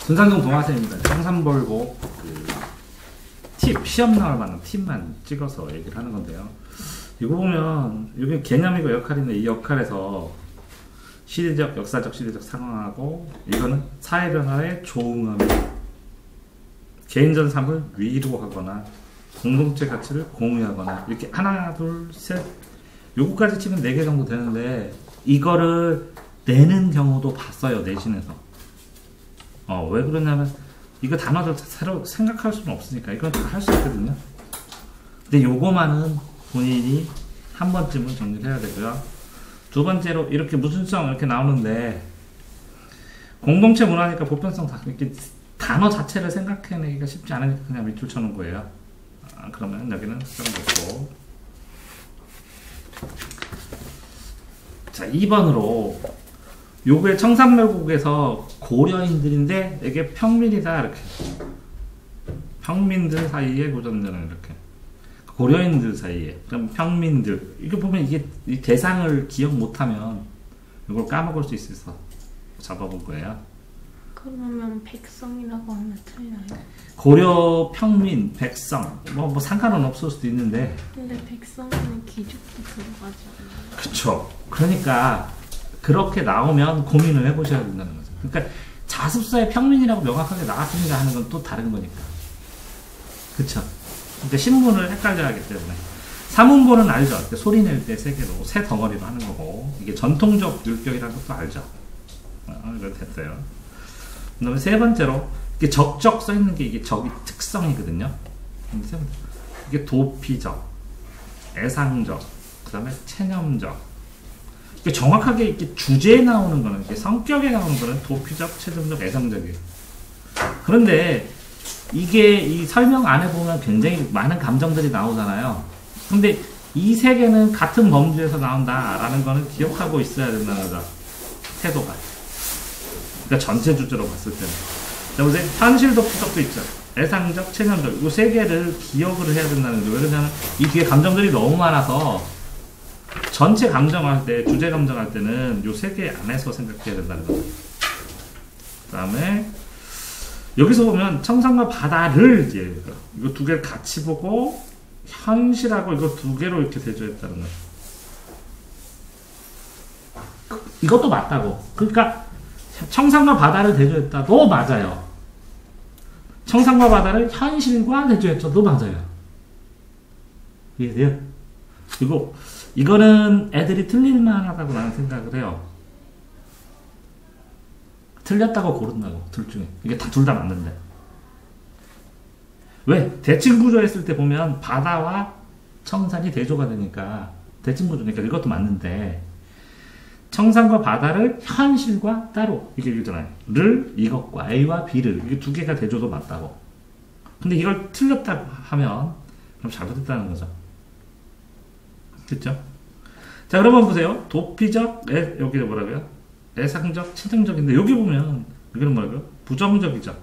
손상동 동화쌤입니다. 청산벌고 시험 나올 만한 팁만 찍어서 얘기를 하는 건데요. 이거 보면 이게 개념이고 역할인데 이 역할에서 시대적, 역사적, 시대적 상황하고 이거는 사회 변화에 조응하며 개인전 삶을 위로하거나 공동체 가치를 공유하거나 이렇게 하나, 둘, 셋 요거까지 치면 4개 정도 되는데 이거를 내는 경우도 봤어요. 내신에서. 왜 그러냐면 이거 단어들 새로 생각할 수는 없으니까 이건 다 할 수 있거든요. 근데 요거만은 본인이 한 번쯤은 정리를 해야 되고요. 두 번째로 이렇게 무슨성 이렇게 나오는데 공동체 문화니까 보편성 이렇게 단어 자체를 생각해내기가 쉽지 않으니까 그냥 밑줄 쳐놓은 거예요. 그러면 여기는 써놓고 자 2번으로 요게 청산멸국에서 고려인들인데 이게 평민이다 이렇게 평민들 사이에 고전되는 이렇게 고려인들 사이에 그럼 평민들 이거 보면 이게 이 대상을 기억 못하면 이걸 까먹을 수 있어서 잡아본 거예요. 그러면 백성이라고 하면 틀려요? 고려 평민 백성 뭐 상관은 없을 수도 있는데 근데 백성에는 기죽도 들어가지 않아요? 그쵸. 그러니까 그렇게 나오면 고민을 해보셔야 된다는 거죠. 그러니까 자습서에 평민이라고 명확하게 나왔습니다 하는 건 또 다른 거니까. 그쵸. 그러니까 신문을 헷갈려 하기 때문에. 사문보는 알죠. 소리 낼 때 세 개로, 세 덩어리로 하는 거고, 이게 전통적 율격이라는 것도 알죠. 이거 됐어요. 그 다음에 세 번째로, 이게 적적 써있는 게 이게 적이 특성이거든요. 세 번째. 이게 도피적, 애상적, 그 다음에 체념적. 정확하게 이렇게 주제에 나오는 거는, 이렇게 성격에 나오는 거는 도피적, 체념적, 애상적이에요. 그런데 이게 이 설명 안에 보면 굉장히 많은 감정들이 나오잖아요. 근데 이 세 개는 같은 범주에서 나온다라는 거는 기억하고 있어야 된다는 거죠. 태도가. 그러니까 전체 주제로 봤을 때는. 여기서 현실 도피적도 있죠. 애상적, 체념적. 이 세 개를 기억을 해야 된다는 거죠. 왜냐면 이 뒤에 감정들이 너무 많아서 전체 감정할 때, 주제 감정할 때는 이 세 개 안에서 생각해야 된다는 거죠. 그 다음에 여기서 보면 청산과 바다를 이제 이거 두 개를 같이 보고 현실하고 이거 두 개로 이렇게 대조했다는 거예요. 이것도 맞다고. 그러니까 청산과 바다를 대조했다도 맞아요. 청산과 바다를 현실과 대조했다도 맞아요. 이해돼요? 그리고 이거는 애들이 틀릴만하다고 나는 생각을 해요. 틀렸다고 고른다고. 둘 중에. 이게 둘 다 맞는데. 왜? 대칭구조 했을 때 보면 바다와 청산이 대조가 되니까 대칭구조니까 이것도 맞는데 청산과 바다를 현실과 따로 이게 이거잖아요. 를 이것과 A와 B를 이게 두 개가 대조도 맞다고. 근데 이걸 틀렸다고 하면 그럼 잘못했다는 거죠. 그렇죠? 자 그러면 보세요. 도피적 여기 뭐라고요? 애상적, 체념적인데 여기 보면 여기는 뭐라고요? 부정적이죠.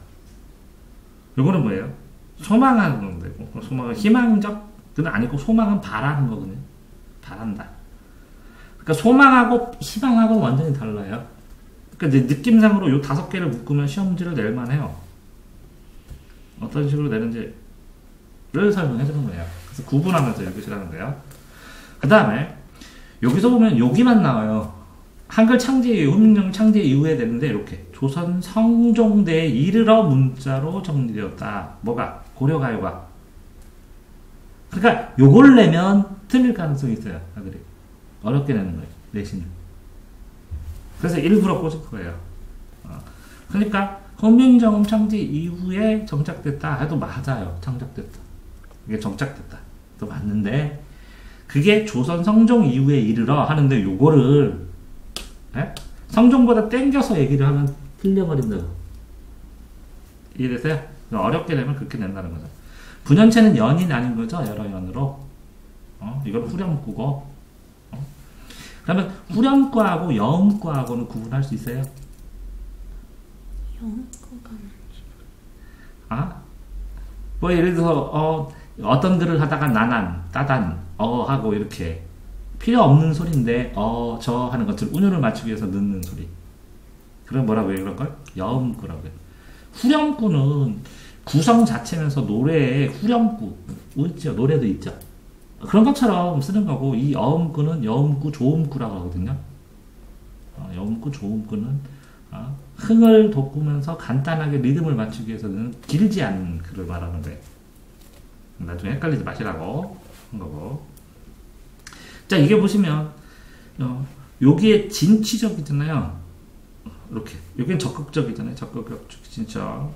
요거는 뭐예요? 소망하는 건데 소망은 희망적은 아니고 소망은 바라는 거거든요. 바란다. 그러니까 소망하고 희망하고 완전히 달라요. 그러니까 이제 느낌상으로 요 5개를 묶으면 시험지를 낼 만해요. 어떤 식으로 내는지를 설명해 주는 거예요. 그래서 구분하면서 읽으시라는 거예요. 그 다음에 여기서 보면 여기만 나와요. 한글 창제, 훈민정 창제 이후에 되는데 이렇게 조선 성종대에 이르러 문자로 정리되었다. 뭐가? 고려가요가. 그러니까 요걸 내면 틀릴 가능성이 있어요. 아들이. 어렵게 내는 거예요. 내신을. 그래서 일부러 꽂을 거예요. 그러니까 훈민정음 창제 이후에 정착됐다 해도 맞아요. 창작됐다. 이게 정착됐다. 또 맞는데 그게 조선 성종 이후에 이르러 하는데 요거를 네? 성종보다 땡겨서 얘기를 하면 틀려버린다고. 이해되세요? 어렵게 되면 그렇게 낸다는 거죠. 분연체는 연이 아닌 거죠. 여러 연으로. 이건 후렴구고. 그러면 후렴구하고 여음구하고는 구분할 수 있어요? 여음구가 뭔지. 뭐 예를 들어서 어떤 글을 하다가 나난, 따단, 하고 이렇게 필요 없는 소리인데 저 하는 것들 운율을 맞추기 위해서 넣는 소리. 그럼 뭐라고 해요? 그런 걸? 여음구라고 해요. 후렴구는 구성 자체면서 노래에 후렴구 있죠. 노래도 있죠. 그런 것처럼 쓰는 거고, 이 어음구는 여음구, 조음구라고 하거든요. 여음구, 조음구는 흥을 돋구면서 간단하게 리듬을 맞추기 위해서는 길지 않은 글을 말하는 거예요. 나중에 헷갈리지 마시라고 한 거고. 자, 이게 보시면 여기에 진취적이잖아요. 이렇게 여기는 적극적이잖아요. 적극적 진짜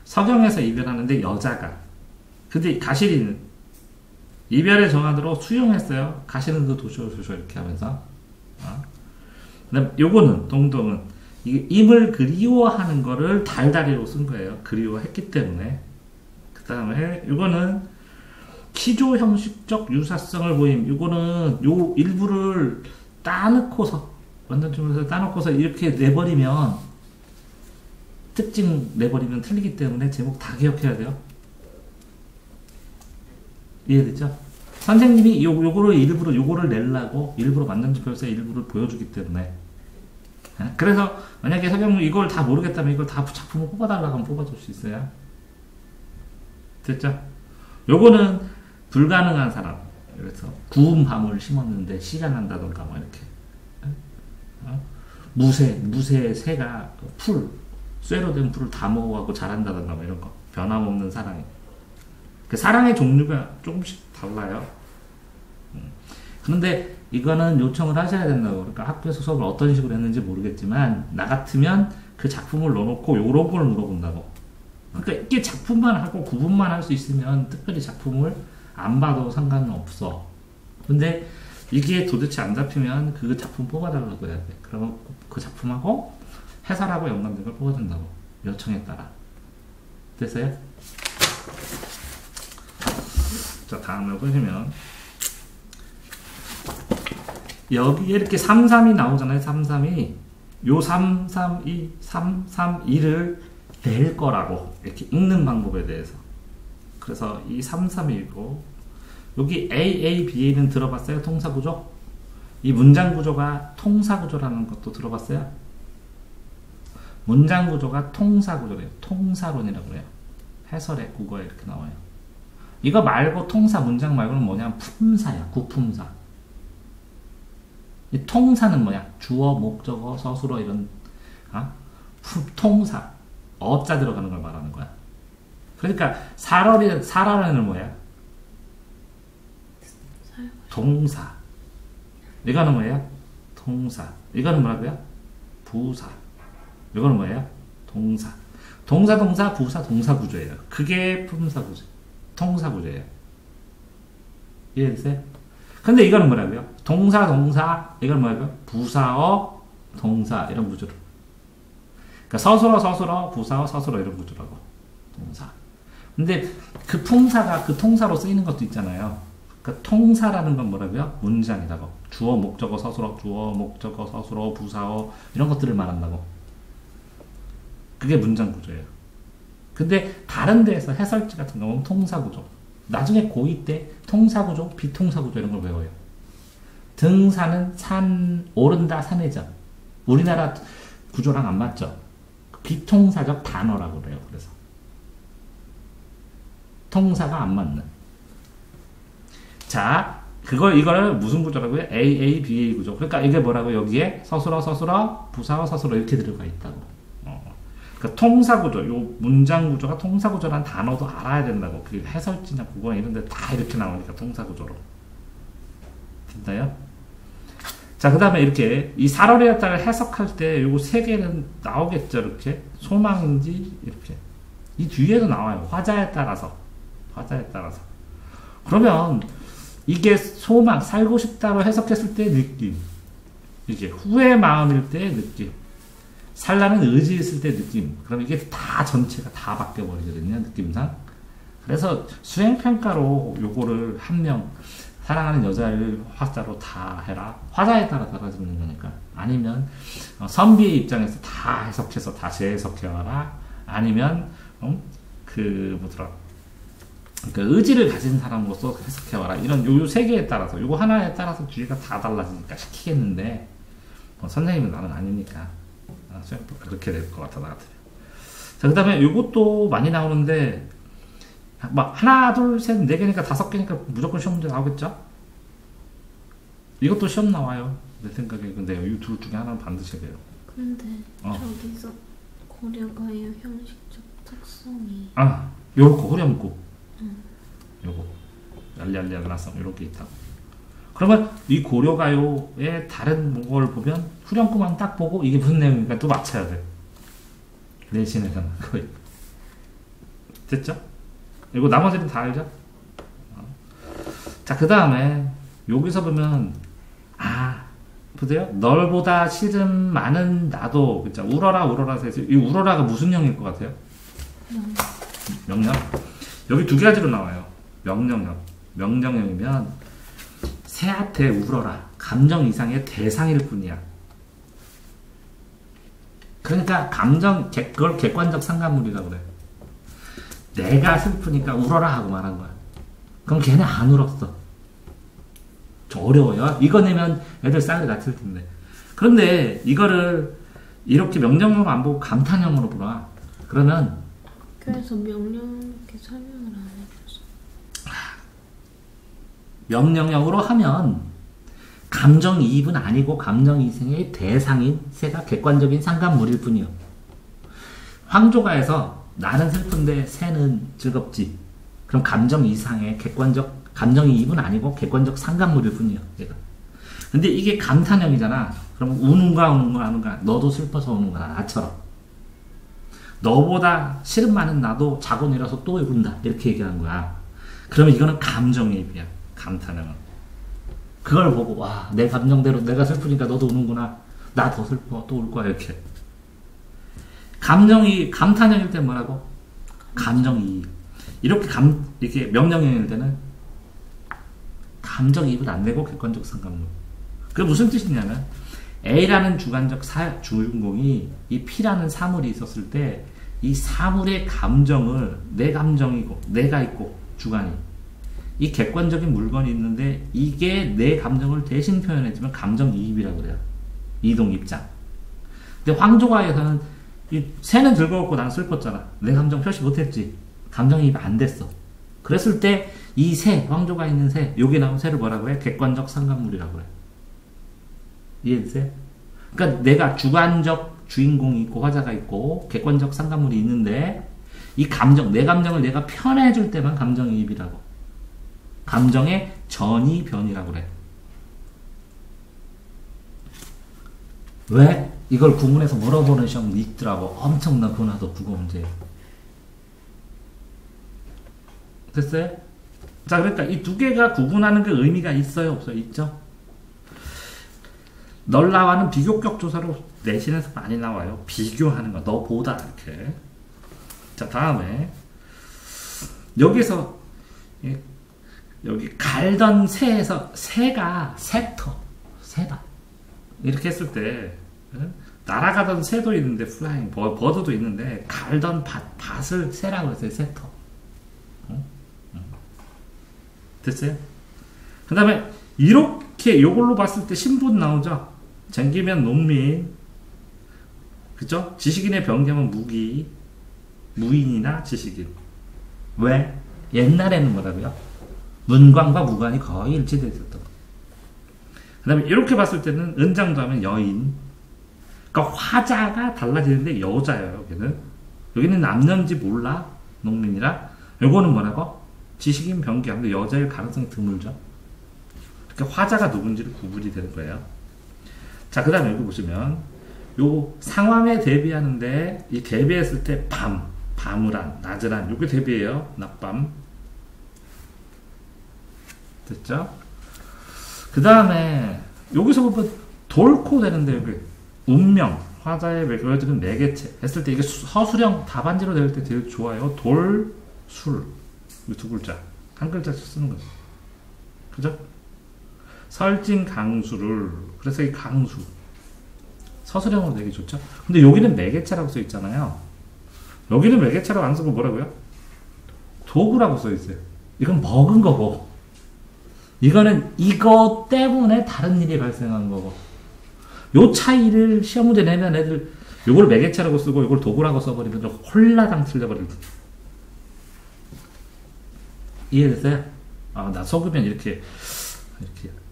서경에서 이별하는데 여자가, 근데 가시리는 이별의 정한으로 수용했어요. 가시는도 도쇼도쇼 이렇게 하면서. 그다음 요거는 동동은 임을 그리워하는 거를 달달이로 쓴 거예요. 그리워했기 때문에. 그 다음에 요거는 키조 형식적 유사성을 보임. 요거는 요 일부를 따놓고서, 완전 주문에서 따놓고서 이렇게 내버리면, 특징 내버리면 틀리기 때문에 제목 다 기억해야 돼요. 이해됐죠? 선생님이 요거를 일부러 요거를 내려고 일부러 만년지표에서 일부를 보여주기 때문에. 그래서 만약에 서경무 이걸 다 모르겠다면 이걸 다 작품을 뽑아달라고 하면 뽑아줄 수 있어요. 됐죠? 요거는 불가능한 사람. 그래서 구운 밤을 심었는데 씨가 난다던가 뭐 이렇게. 무새 새가 쇠로 된 풀을 다 먹어가고 자란다던가 뭐 이런 거. 변함없는 사랑이. 그 사랑의 종류가 조금씩 달라요. 그런데 이거는 요청을 하셔야 된다고. 그러니까 학교에서 수업을 어떤 식으로 했는지 모르겠지만, 나 같으면 그 작품을 넣어놓고 요런 걸 물어본다고. 그러니까 이게 작품만 하고 구분만 할 수 있으면 특별히 작품을 안 봐도 상관은 없어. 근데 이게 도대체 안 잡히면 그 작품 뽑아달라고 해야 돼. 그러면 그 작품하고 해설하고 연관된 걸 뽑아준다고. 요청에 따라. 됐어요? 자, 다음을 보시면 여기에 이렇게 332 나오잖아요. 332. 요 332, 332를 낼 거라고 이렇게 읽는 방법에 대해서. 그래서 이 332고 여기 AABA는 들어봤어요? 통사구조? 이 문장구조가 통사구조라는 것도 들어봤어요? 문장구조가 통사구조래요. 통사론이라고 해요. 해설에 국어에 이렇게 나와요. 이거 말고 통사, 문장 말고는 뭐냐? 품사야. 구품사. 이 통사는 뭐야? 주어, 목적어, 서술어 이런 통사. 어자 들어가는 걸 말하는 거야. 그러니까 사라는 뭐야? 동사. 이거는 뭐예요? 동사. 이거는 뭐라고요? 부사. 이거는 뭐예요? 동사. 동사, 부사, 동사 구조예요. 그게 품사 구조. 통사 구조예요. 이해됐어요? 근데 이거는 뭐라고요? 동사, 이건 뭐라고요? 부사어, 동사, 이런 구조로. 그러니까 서술어, 부사어, 서술어, 이런 구조라고. 동사. 근데 그 품사가 그 통사로 쓰이는 것도 있잖아요. 그러니까 통사라는 건 뭐라고요? 문장이라고. 주어, 목적어, 서술어, 부사어, 이런 것들을 말한다고. 그게 문장 구조예요. 근데 다른 데에서 해설지 같은 경우는 통사구조. 나중에 고2 때 통사구조, 비통사구조 이런 걸 배워요. 등산은 오른다, 산해죠. 우리나라 구조랑 안 맞죠? 비통사적 단어라고 그래요. 그래서 통사가 안 맞는. 자, 이걸 무슨 구조라고요? AABA 구조. 그러니까 이게 뭐라고? 여기에 서술어, 부사어, 서술어 이렇게 들어가 있다고. 그러니까 통사구조, 요 문장구조가 통사구조라는 단어도 알아야 된다고. 그 해설지나 국어나 이런 데 다 이렇게 나오니까 통사구조로. 됐나요? 자, 그 다음에 이렇게 이 사러리였다를 해석할 때 요거 세 개는 나오겠죠. 이렇게. 소망인지, 이렇게. 이 뒤에도 나와요. 화자에 따라서. 그러면 이게 소망, 살고 싶다로 해석했을 때 느낌. 이게 후회 마음일 때 느낌. 살라는 의지 있을 때 느낌. 그럼 이게 다 전체가 다 바뀌어버리거든요. 느낌상. 그래서 수행평가로 요거를 한 명, 사랑하는 여자를 화자로 다 해라. 화자에 따라 달라지는 거니까. 아니면 선비의 입장에서 다 해석해서 다 재해석해와라. 아니면 그러니까 의지를 가진 사람으로서 해석해와라. 이런 요 세 개에 따라서, 요거 하나에 따라서 뒤가 다 달라지니까 시키겠는데 선생님은 나는 아니니까. 수행평가 그렇게 될 것 같아, 나 같으면. 자, 그 다음에 요것도 많이 나오는데, 막, 하나, 둘, 셋, 네 개니까 다섯 개니까 무조건 시험 문제 나오겠죠? 이것도 시험 나와요. 내 생각에. 근데 이 둘 중에 하나는 반드시 해야 돼요. 근데 저기서 고려가요 형식적 특성이. 아, 요거, 후렴구. 요거. 알리알리알라성, 요렇게 있다. 그러면 이 고려가요의 다른 걸 보면 후렴구만 딱 보고 이게 무슨 내용인가 또 맞춰야 돼. 내신에서는 거의. 됐죠? 이거 나머지는 다 알죠? 자, 그 다음에 여기서 보면 보세요. 널보다 시름 많은 나도, 그쵸? 울어라 울어라 해서 이 울어라가 무슨 형일 것 같아요? 명령. 여기 두 가지로 나와요. 명령형. 명령형이면 새한테 울어라. 감정 이상의 대상일 뿐이야. 그러니까 감정, 그걸 객관적 상관물이라고 그래. 내가 슬프니까 울어라 하고 말한 거야. 그럼 걔는 안 울었어. 좀 어려워요. 이거 내면 애들 싸움이 다칠 텐데. 그런데 이거를 이렇게 명령형으로 안 보고 감탄형으로 보라. 그러면 그래서 명령 이렇게 설명을 안 해줘서. 명령형으로 하면 감정이입은 아니고 감정이생의 대상인 새가 객관적인 상관물일 뿐이요. 황조가에서 나는 슬픈데 새는 즐겁지. 그럼 감정이상의 객관적 감정이입은 아니고 객관적 상관물일 뿐이요. 얘가. 근데 이게 감탄형이잖아. 그럼 우는가 너도 슬퍼서 우는가 나처럼. 너보다 시름 많은 나도 자고 내려서 또 운다. 이렇게 얘기하는 거야. 그러면 이거는 감정이입이야. 감탄형은. 그걸 보고 와, 내 감정대로 내가 슬프니까 너도 우는구나. 나 더 슬퍼. 또 울 거야. 이렇게. 감탄형일 때 뭐라고? 감정이입. 이렇게 명령형일 때는 감정이입을 안 내고 객관적 상관물. 그게 무슨 뜻이냐면 A라는 주관적 주인공이 이 P라는 사물이 있었을 때 이 사물의 감정을 내 감정이고 내가 있고 주관이 이 객관적인 물건이 있는데 이게 내 감정을 대신 표현해주면 감정이입이라고 그래요. 이동 입장. 근데 황조가에서는 이 새는 즐거웠고 나는 슬펐잖아. 내 감정 표시 못했지. 감정이입 안 됐어. 그랬을 때 이 새, 황조가 있는 새, 여기 나온 새를 뭐라고 해? 객관적 상관물이라고 해. 이해되세요? 그러니까 내가 주관적 주인공이 있고 화자가 있고 객관적 상관물이 있는데 이 감정, 내 감정을 내가 편해줄 때만 감정이입이라고. 감정의 전이 변이라고 그래. 왜? 이걸 구문에서 물어보는 시험 있더라고. 엄청난 고난도 국어 문제. 됐어요? 자, 그러니까 이 두 개가 구분하는 게 의미가 있어요? 없어요? 있죠? 널 나와는 비교격 조사로 내신에서 많이 나와요. 비교하는 거. 너보다 이렇게. 자, 다음에 여기서 여기 갈던 새에서 새가 새다. 이렇게 했을 때 날아가던 새도 있는데 플라잉 버드도 있는데 갈던 밭을 새라고 했어요. 새터. 됐어요? 그 다음에 이렇게 요걸로 봤을 때 신분 나오죠? 쟁기면 농민, 그죠? 지식인의 변경은 무기, 무인이나 지식인. 왜? 옛날에는 뭐라고요? 문관과 무관이 거의 일치되어 있었던. 그 다음에 이렇게 봤을 때는 은장도 하면 여인. 그러니까 화자가 달라지는데 여자예요. 여기는 남녀인지 몰라. 농민이라. 요거는 뭐라고? 지식인 변경. 근데 여자일 가능성이 드물죠. 이렇게 화자가 누군지를 구분이 되는 거예요. 자, 그 다음에 여기 보시면 요 상황에 대비하는데 이 대비했을 때 밤을한, 낮을한 요게 대비해요. 낮밤. 됐죠? 그 다음에 여기서 보면 돌코 되는데 여기 운명, 화자의 보여주는 매개체 했을 때 이게 서술형 답안지로 될 때 되게 좋아요. 돌, 술. 이 두 글자. 한 글자씩 쓰는 거죠. 그죠? 설진 강수를. 그래서 이 강수. 서술형으로 되게 좋죠? 근데 여기는 매개체라고 써 있잖아요. 여기는 매개체라고 안 쓰고 뭐라고요? 도구라고 써 있어요. 이건 먹은 거고. 이거는 이거 때문에 다른 일이 발생한 거고. 요 차이를 시험 문제 내면 애들 요걸 매개체라고 쓰고 요걸 도구라고 써버리면 홀라당 틀려버립니다. 이해됐어요? 아, 나 속으면 이렇게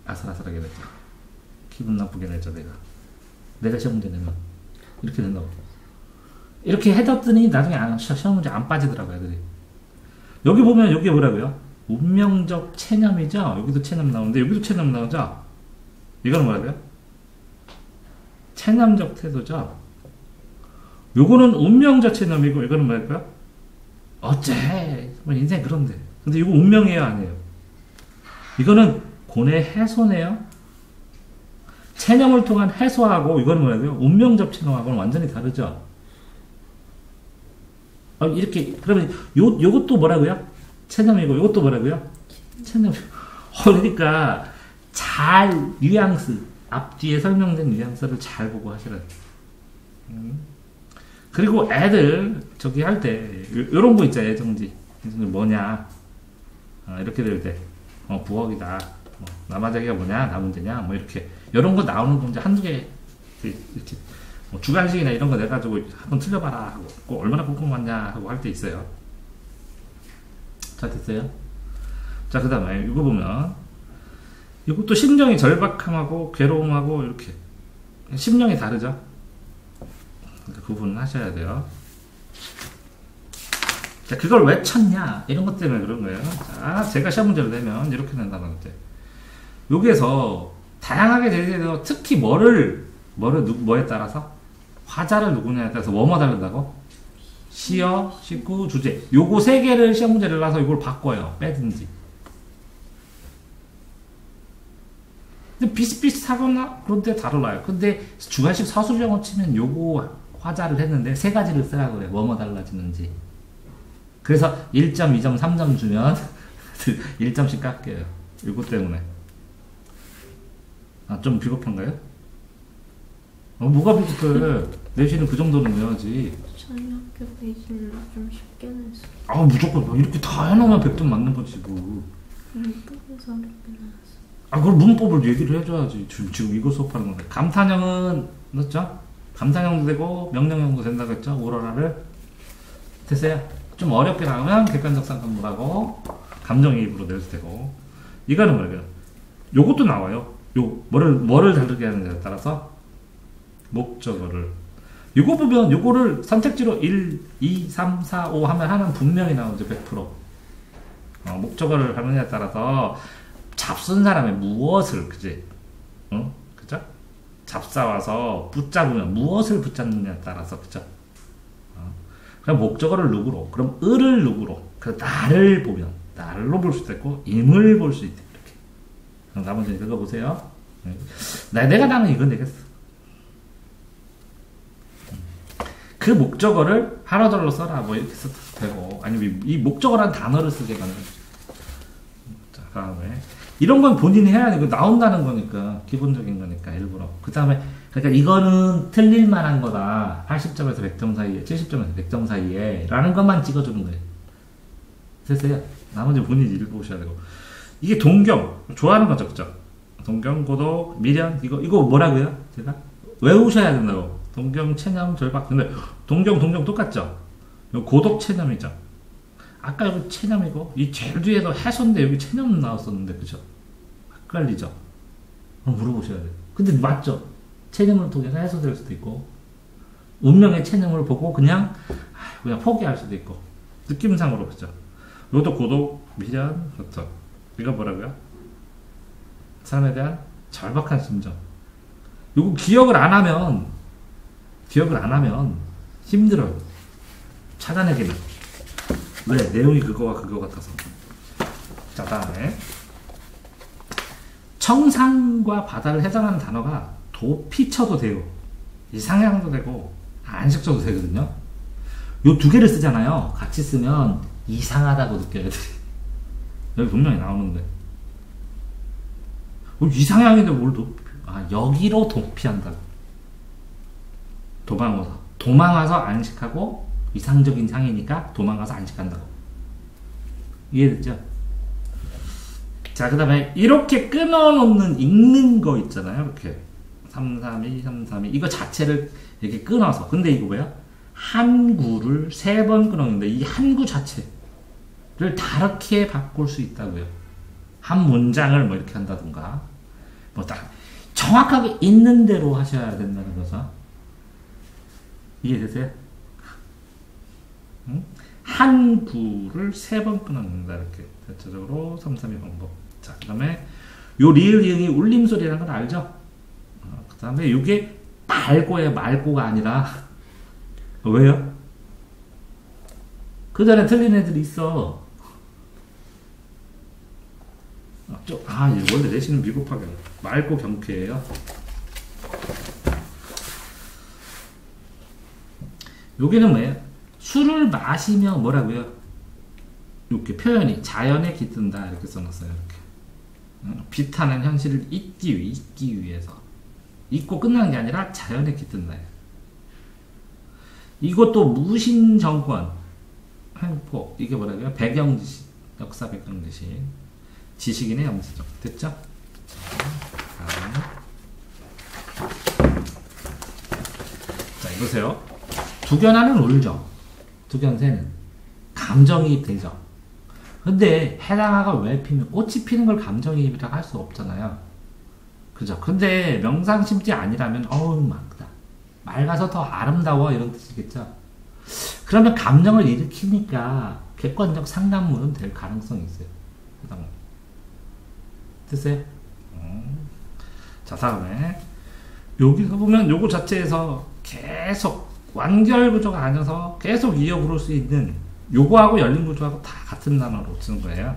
아슬아슬하게 되죠. 기분 나쁘게 되죠, 내가 시험 문제 내면. 이렇게 된다고. 이렇게 해뒀더니 나중에 시험 문제 안 빠지더라고요, 애들이. 여기 보면 여기 뭐라고요? 운명적 체념이죠? 여기도 체념 나오는데, 여기도 체념 나오죠? 이거는 뭐라고요? 체념적 태도죠? 요거는 운명적 체념이고, 이거는 뭐랄까요? 어째? 뭐 인생 그런데. 근데 이거 운명이에요, 아니에요? 이거는 고뇌 해소네요? 체념을 통한 해소하고, 이거는 뭐라고요? 운명적 체념하고는 완전히 다르죠? 이렇게, 그러면 요것도 뭐라고요? 체념이고, 요것도 뭐라고요? 체념. 그러니까, 잘, 뉘앙스, 앞뒤에 설명된 뉘앙스를 잘 보고 하시라. 그리고 애들, 저기 할 때, 요런 거 있잖아요, 예정지. 뭐냐. 이렇게 될 때, 부엌이다. 남아자기가 뭐냐, 나 문제냐, 뭐 이렇게. 요런 거 나오는 문제 한두 개, 이렇게. 주관식이나 이런 거 내가지고 한번 틀려봐라 하고, 얼마나 꼼꼼하냐 하고 할 때 있어요. 자, 됐어요? 자, 그 다음에 이거 보면, 이것도 심정이 절박함하고 괴로움하고 이렇게. 심정이 다르죠? 그러니까 구분을 하셔야 돼요. 자, 그걸 왜 찾냐? 이런 것 때문에 그런 거예요. 자, 제가 시험 문제를 내면 이렇게 낸다는 거죠. 여기에서 다양하게 제시해서 특히 뭐에 따라서? 화자를 누구냐에 따라서 뭐뭐 다른다고? 시어, 식구, 주제. 요거 세 개를 시험 문제를 놔서 이걸 바꿔요. 빼든지. 근데 비슷비슷하거나 그런데 다르나요? 근데 주관식 서술형을 치면 요거 화자를 했는데 세 가지를 쓰라고 해요. 뭐뭐 달라지는지. 그래서 1점, 2점, 3점 주면 1점씩 깎여요. 이거 때문에. 아, 좀 비겁한가요? 뭐가 비슷해? 내신은 그 정도는 내야지. 저희 학교 내신은 좀 쉽게 냈어. 아, 무조건 이렇게 다 해놓으면 100점 맞는 거지, 뭐. 문법에서 어렵게 나왔어. 아, 그걸 문법을 얘기를 해줘야지. 지금 이거 수업하는 건데. 감탄형은 넣었죠? 감탄형도 되고 명령형도 된다고 했죠? 오로라를. 됐어요? 좀 어렵게 나오면 객관적 상관문하고 감정이입으로 낼 수 되고. 이거는 뭐예요? 요것도 나와요. 뭐를 다르게 하느냐에 따라서 목적어를. 이거 보면 요거를 선택지로 1, 2, 3, 4, 5 하면 분명히 나오죠. 100%. 목적어를 하느냐에 따라서 잡순 사람의 무엇을, 그지? 그죠? 잡사와서 붙잡으면 무엇을 붙잡느냐에 따라서, 그죠? 그럼 목적어를 누구로, 그럼 을을 누구로, 그 나를 보면 날로 볼 수도 있고 임을 볼 수 있다. 이렇게. 그럼 나머지 읽어보세요. 내가 나는 이건 되겠어. 그 목적어를 하나절로 써라, 뭐 이렇게 써도 되고, 아니면 이 목적어라는 단어를 쓰게 가는 거죠. 자, 다음에 이런 건 본인이 해야 되고 나온다는 거니까, 기본적인 거니까 일부러. 그 다음에 그러니까 이거는 틀릴만한 거다. 80점에서 100점 사이에, 70점에서 100점 사이에 라는 것만 찍어주는 거예요. 됐어요? 나머지 본인이 읽어보셔야 되고. 이게 동경, 좋아하는 거죠, 그죠? 동경, 고독, 미련, 이거 뭐라고요? 제가? 외우셔야 된다고. 동경, 체념, 절박. 근데 동경 똑같죠? 고독, 체념이죠? 아까 여기 체념이고, 이 제일 뒤에도 해소인데 여기 체념 나왔었는데, 그죠? 헷갈리죠? 그럼 물어보셔야 돼요. 근데 맞죠? 체념을 통해서 해소될 수도 있고, 운명의 체념을 보고 그냥 포기할 수도 있고, 느낌상으로, 그죠? 이것도 고독, 미련, 그렇죠? 이거 뭐라고요? 삶에 대한 절박한 심정. 이거 기억을 안 하면 힘들어요. 찾아내기는. 왜? 내용이 그거 같아서. 자, 다음에 청산과 바다를 해당하는 단어가 도피처도 되고 이상향도 되고 안식처도 되거든요. 요 두 개를 쓰잖아요. 같이 쓰면 이상하다고 느껴야 돼. 여기 분명히 나오는데. 이상향인데 뭘 도피? 여기로 도피한다고. 도망와서 안식하고, 이상적인 상이니까 도망가서 안식한다고. 이해됐죠? 자, 그 다음에 이렇게 끊어놓는 읽는 거 있잖아요. 이렇게 332 이거 자체를 이렇게 끊어서. 근데 이거 뭐야? 한 구를 3번 끊었는데 이 한 구 자체를 다르게 바꿀 수 있다고요. 한 문장을 뭐 이렇게 한다든가 뭐 딱 정확하게 있는 대로 하셔야 된다는 거죠. 이해되세요? 응? 한 구를 3번 끊어낸다. 이렇게 대체적으로 3, 3의 방법. 자, 그 다음에 요 리을 이응이 울림소리라는 건 알죠? 그 다음에 이게 말고예요. 말고가 아니라 왜요? 그 전에 틀린 애들이 있어. 원래 내시는 미국파가 말고 병쾌해요. 여기는 뭐예요? 술을 마시며 뭐라고요? 이렇게 표현이 자연에 깃든다 이렇게 써놨어요. 이렇게 비타는 현실을 잊기 위해서 잊고 끝나는 게 아니라 자연에 깃든다. 이것도 무신 정권 횡포 이게 뭐라고요? 배경지식 역사 배경지식 지식인의 염세적 됐죠? 자 이보세요. 두견하는 울죠. 두견새는 감정이입되죠. 근데 해당화가 왜 피면 꽃이 피는 걸 감정이입이라고 할 수 없잖아요. 그죠? 근데 명상심지 아니라면 어우 맑다. 맑아서 더 아름다워 이런 뜻이겠죠. 그러면 감정을 일으키니까 객관적 상담문은 될 가능성이 있어요. 됐어요? 자 다음에 여기서 보면 요거 자체에서 계속 완결 구조가 아니어서 계속 이어 부를 수 있는 요거하고 열린 구조하고 다 같은 단어로 쓰는 거예요.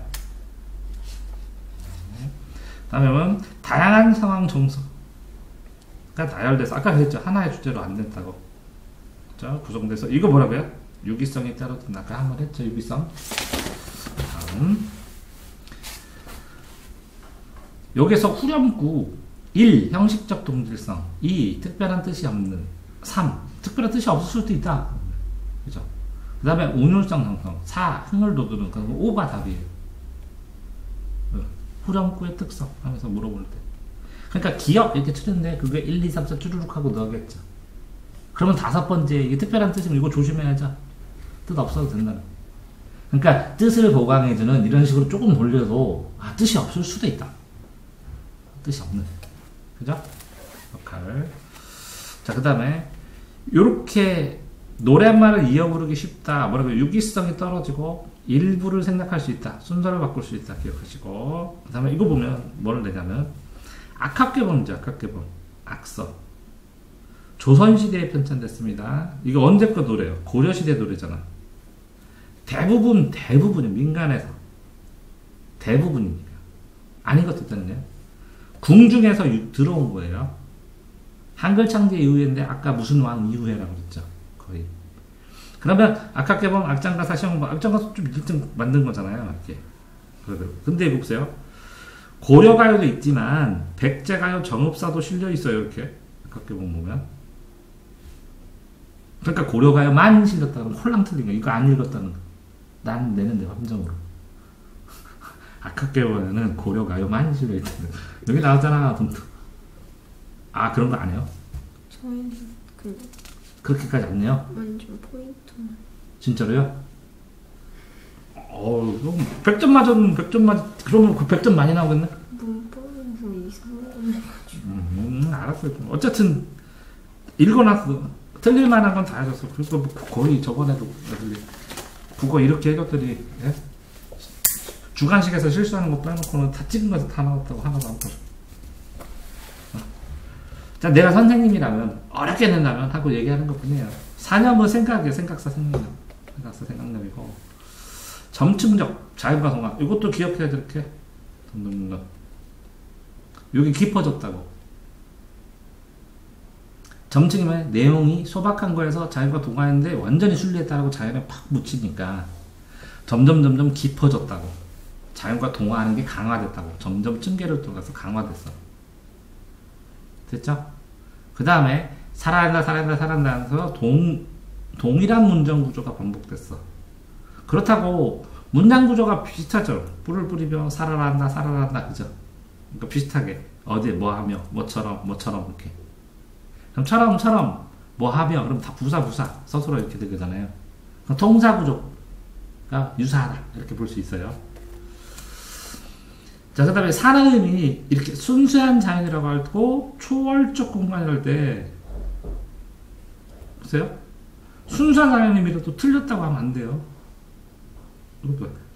다음에는 다양한 상황 점수가 나열돼서 아까 그랬죠. 하나의 주제로 안 된다고. 그렇죠? 구성돼서 이거 뭐라고요? 유기성이 따로 든다. 아까 한번 했죠. 유기성. 다음 여기서 후렴구 1. 형식적 동질성 2. 특별한 뜻이 없는 3. 특별한 뜻이 없을 수도 있다. 그죠? 그 다음에 운율성 형성 4. 흥을 돋우는 5가 답이에요. 후렴구의 특성 하면서 물어볼 때 그러니까 기억 이렇게 치는데 그게 1, 2, 3, 4 쭈루룩 하고 넣어야겠죠. 그러면 5번째 이게 특별한 뜻이면 이거 조심해야죠. 뜻 없어도 된다. 그러니까 뜻을 보강해주는 이런 식으로 조금 돌려도 뜻이 없을 수도 있다. 뜻이 없는 그죠? 역할. 자 그 다음에 요렇게 노랫말을 이어 부르기 쉽다. 뭐라고 유기성이 떨어지고 일부를 생략할 수 있다. 순서를 바꿀 수 있다. 기억하시고 그 다음에 이거 보면 뭘 내냐면 악학계본이죠. 악학계본 악서 조선시대에 편찬됐습니다. 이거 언제 거 노래요? 고려시대 노래잖아. 대부분이 민간에서 대부분입니다. 아닌 것도 있잖아요. 궁중에서 들어온 거예요. 한글 창제 이후인데 아까 무슨 왕 이후에라고 그랬죠. 거의. 그러면 악학계본 악장가사 시험본 악장가사 좀 일등 만든 거잖아요. 이렇게. 근데 이거 보세요. 고려가요도 있지만 백제가요 정읍사도 실려 있어요. 이렇게 악학계본 보면. 그러니까 고려가요만 실렸다는 홀랑 틀린 거. 이거 안 읽었다는 거. 난 내는데 함정으로. 악학계본에는 고려가요만 실려 있다는 거. 여기 나왔잖아. 그런 거 안 해요? 저희는 그렇게까지 안 내요? 완전 포인트만. 진짜로요? 100점 맞으면 100점 그러면 그 100점 많이 나오겠네? 문법은 뭐 이상한 거 알았어요. 어쨌든 읽어놨어. 틀릴 만한 건 다 해줬어. 그리고 거의 저번에도 국어 이렇게 해줬더니 예? 주간식에서 실수하는 거 빼놓고는 다 찍은 거에서 다 나왔다고 하나도 안 빠져. 자, 내가 선생님이라면 어렵게 낸다면 하고 얘기하는 것 뿐이에요. 4년은 생각이에요. 생각사 생각력이고 점층적 자연과 성화 이것도 기억해야 돼. 이렇게 여기 깊어졌다고. 점층이면 내용이 소박한 거에서 자연과 동화했는데 완전히 순리했다라고 자연에 팍 묻히니까 점점 깊어졌다고. 자연과 동화하는 게 강화됐다고. 점점 층계를 들어가서 강화됐어. 됐죠? 그 다음에 살아난다 하면서 동일한 문장 구조가 반복됐어. 그렇다고 문장 구조가 비슷하죠. 뿔을 뿌리며 살아난다 그죠? 그러니까 비슷하게 어디 뭐하며 뭐처럼 이렇게 그럼 처럼 뭐 하며 그럼 다 부사 서술어 이렇게 되잖아요. 통사 구조가 유사하다 이렇게 볼 수 있어요. 자, 그 다음에 사람이 이렇게 순수한 자연이라고 하고 초월적 공간이라고 할 때 보세요. 순수한 자연임이라도 또 틀렸다고 하면 안 돼요.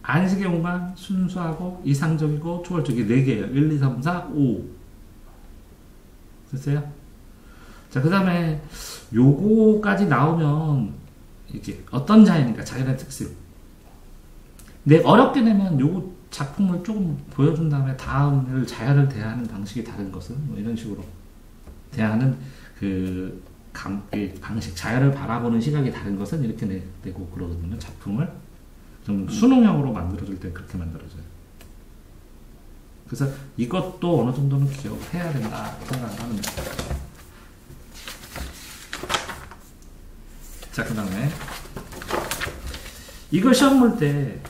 안식의 공간, 순수하고 이상적이고 초월적이 4개예요. 1, 2, 3, 4, 5 됐어요? 자, 그 다음에 요거까지 나오면 이게 어떤 자연인가 자연의 특性. 근데 어렵게 되면 요거 작품을 조금 보여준 다음에 다음을 자연을 대하는 방식이 다른 것은 뭐 이런 식으로 대하는 그 방식, 자연을 바라보는 시각이 다른 것은 이렇게 내고 그러거든요. 작품을 좀 수능형으로 만들어줄 때 그렇게 만들어져요. 그래서 이것도 어느 정도는 기억해야 된다 생각을 합니다. 자, 그 다음에 이거 시험 볼 때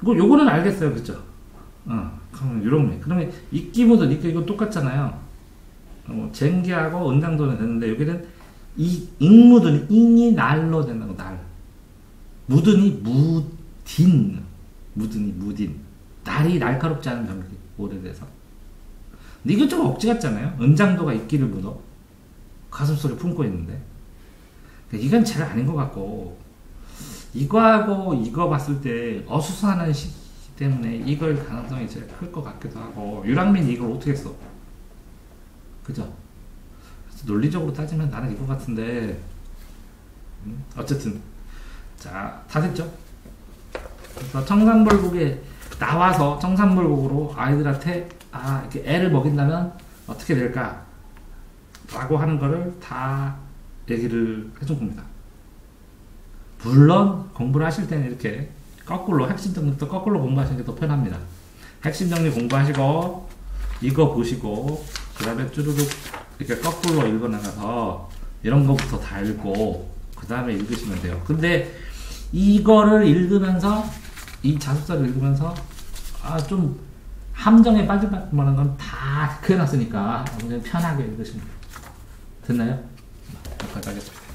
요거는 알겠어요, 그죠? 그럼 요런 그러면 이끼무든 이거 똑같잖아요. 쟁기하고 은장도는 되는데 여기는 잉무든 잉이 날로 된다고 날. 무든이 무딘. 날이 날카롭지 않은 병기 오래돼서. 근데 이건 좀 억지 같잖아요. 은장도가 이끼를 묻어 가슴 속에 품고 있는데 이건 잘 아닌 것 같고. 이거하고 이거 봤을 때 어수선한 시기 때문에 이걸 가능성이 제일 클 것 같기도 하고. 유랑민이 이걸 어떻게 써? 그죠? 그래서 논리적으로 따지면 나는 이거 같은데 어쨌든 자, 다 됐죠? 그래서 청산불국에 나와서 청산불국으로 아이들한테 이렇게 애를 먹인다면 어떻게 될까? 라고 하는 거를 다 얘기를 해준 겁니다. 물론 공부를 하실 때는 이렇게 거꾸로 핵심 정리부터 거꾸로 공부하시는 게 더 편합니다. 핵심 정리 공부하시고 이거 보시고 그 다음에 쭈루룩 이렇게 거꾸로 읽어나가서 이런 거부터 다 읽고 그 다음에 읽으시면 돼요. 근데 이거를 읽으면서 이 자습서를 읽으면서 좀 함정에 빠질 만한 건 다 그려놨으니까 그냥 편하게 읽으시면 돼요. 됐나요? 여기까지 하겠습니다.